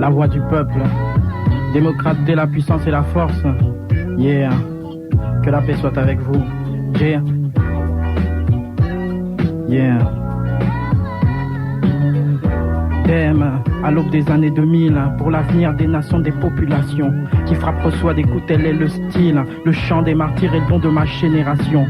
La voix du peuple, démocrate dès la puissance et la force. Yeah, que la paix soit avec vous. Yeah, yeah. Thème, à l'aube des années 2000, pour l'avenir des nations, des populations, qui frappe reçoit des coups, tel est le style, le chant des martyrs et le don de ma génération.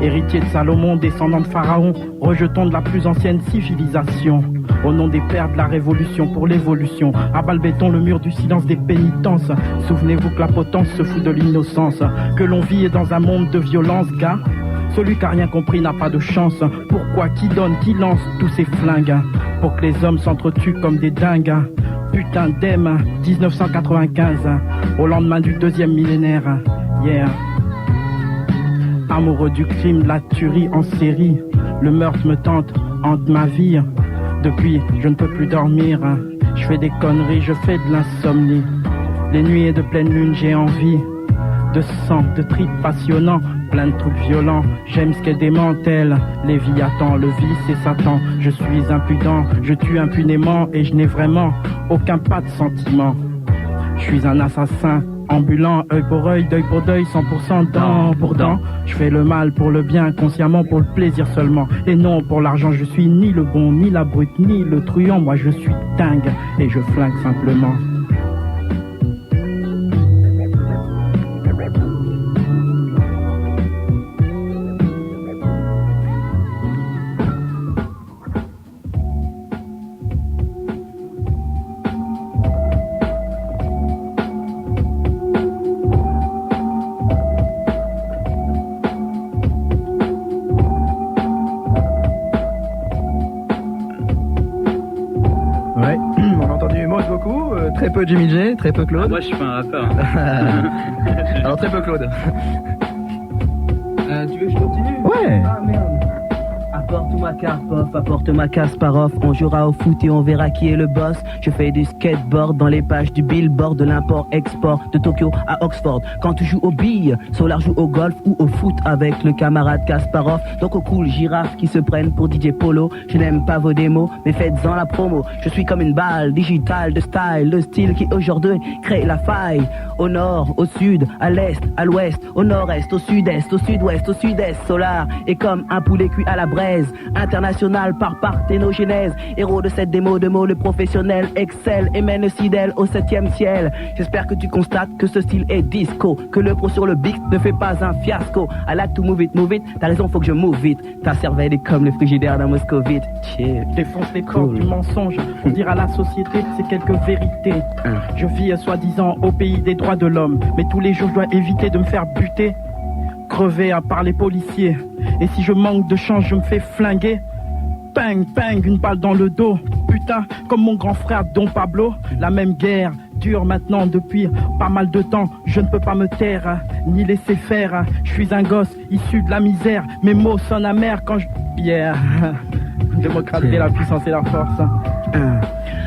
Héritier de Salomon, descendant de Pharaon, rejeton de la plus ancienne civilisation. Au nom des pères de la révolution, pour l'évolution, à balle béton le mur du silence des pénitences. Souvenez-vous que la potence se fout de l'innocence, que l'on vit dans un monde de violence, gars. Celui qui a rien compris n'a pas de chance. Pourquoi, qui donne, qui lance tous ces flingues, pour que les hommes s'entretuent comme des dingues. Putain d'M, 1995, au lendemain du deuxième millénaire. Yeah. Amoureux du crime, de la tuerie en série, le meurtre me tente, hante ma vie. Depuis, je ne peux plus dormir. Je fais des conneries, je fais de l'insomnie. Les nuits de pleine lune, j'ai envie de sang, de tripes passionnants, plein de trucs violents. J'aime ce qu'elle démantèle, Léviathan, le vice et Satan. Je suis impudent, je tue impunément et je n'ai vraiment aucun pas de sentiment. Je suis un assassin ambulant, œil pour œil, deuil pour deuil, 100% dent pour dent. Je fais le mal pour le bien, consciemment pour le plaisir seulement. Et non pour l'argent, je suis ni le bon, ni la brute, ni le truand. Moi je suis dingue et je flingue simplement. Très peu Jimmy J, très peu Claude. Ah, moi je suis pas un rappeur. Alors très peu Claude. Tu veux que je continue? Ouais. Ah merde. Apporte ma Karpov, apporte ma Kasparov. On jouera au foot et on verra qui est le boss. Je fais du skateboard dans les pages du billboard, de l'import-export de Tokyo à Oxford. Quand tu joues aux billes, Solar joue au golf ou au foot avec le camarade Kasparov. Donc au cool girafe qui se prennent pour DJ Polo. Je n'aime pas vos démos, mais faites-en la promo. Je suis comme une balle digitale de style, le style qui aujourd'hui crée la faille. Au nord, au sud, à l'est, à l'ouest, au nord-est, au sud-est, au sud-ouest, au sud-est. Solar est comme un poulet cuit à la braise. International par parthénogenèse. Héros de cette démo de mots, le professionnel excelle et mène Sidel au 7e ciel. J'espère que tu constates que ce style est disco, que le pro sur le beat ne fait pas un fiasco. I like to move it, t'as raison, faut que je move vite. Ta cervelle est comme le frigidaire d'un moscovite. Chill. Défonce les corps du mensonge, on dira à la société c'est quelques vérités. Je vis soi-disant au pays des droits de l'homme, mais tous les jours je dois éviter de me faire buter, crever à part les policiers. Et si je manque de chance, je me fais flinguer. Ping, ping, une balle dans le dos. Putain, comme mon grand frère Don Pablo. La même guerre dure maintenant depuis pas mal de temps. Je ne peux pas me taire, ni laisser faire. Je suis un gosse issu de la misère. Mes mots sonnent amers quand je... Yeah. Démocratie, la puissance et la force.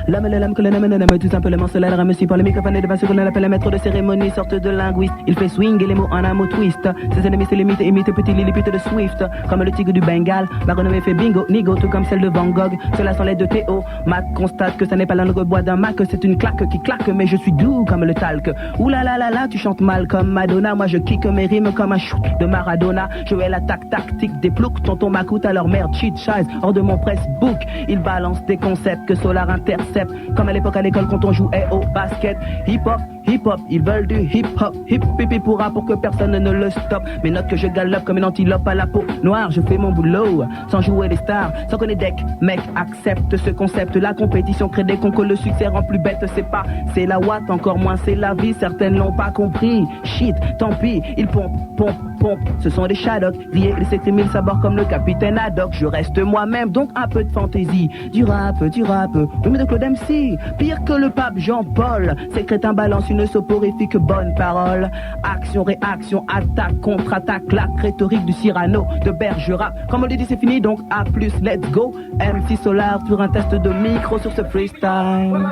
L'homme et l'âme que le nomme, tout simplement cela le remercie pour le microphone et de base qu'on appelle le maître de cérémonie, sorte de linguiste. Il fait swing et les mots en un mot twist. Ses ennemis c'est limite, imite petit lilliput de Swift. Comme le tigre du Bengale, ma renommée fait bingo, nigo, tout comme celle de Van Gogh. Cela sans l'aide de Théo. Mac constate que ça n'est pas l'angle bois d'un Mac, c'est une claque qui claque, mais je suis doux comme le talc. Ouh là là là là, tu chantes mal comme Madonna, moi je kick mes rimes comme un shoot de Maradona. Je vais l'attaque tactique des ploucs, tonton m'acoute à leur merde, cheat chise, hors de mon pressbook. Il balance des concepts que Solar intercepte. Comme à l'époque à l'école quand on jouait au basket. Hip-hop, ils veulent du hip-hop. Hip-hip pourra pour que personne ne le stoppe. Mes notes que je galope comme une antilope à la peau noire. Je fais mon boulot sans jouer les stars, sans connaître deck. Mec, accepte ce concept. La compétition crée des cons que le succès rend plus bête. C'est la watt, encore moins c'est la vie. Certaines l'ont pas compris. Shit, tant pis, ils pompent. Ce sont des Shadocks, grillés, les 7000 sabords comme le capitaine Haddock. Je reste moi-même, donc un peu de fantaisie. Du rap, oui mais de Claude MC. Pire que le pape Jean-Paul. Ces crétins balancent une soporifique bonne parole. Action, réaction, attaque, contre-attaque. La rhétorique du Cyrano, de Bergerac. Comme on le dit c'est fini, donc à plus, let's go. MC Solar sur un test de micro sur ce freestyle.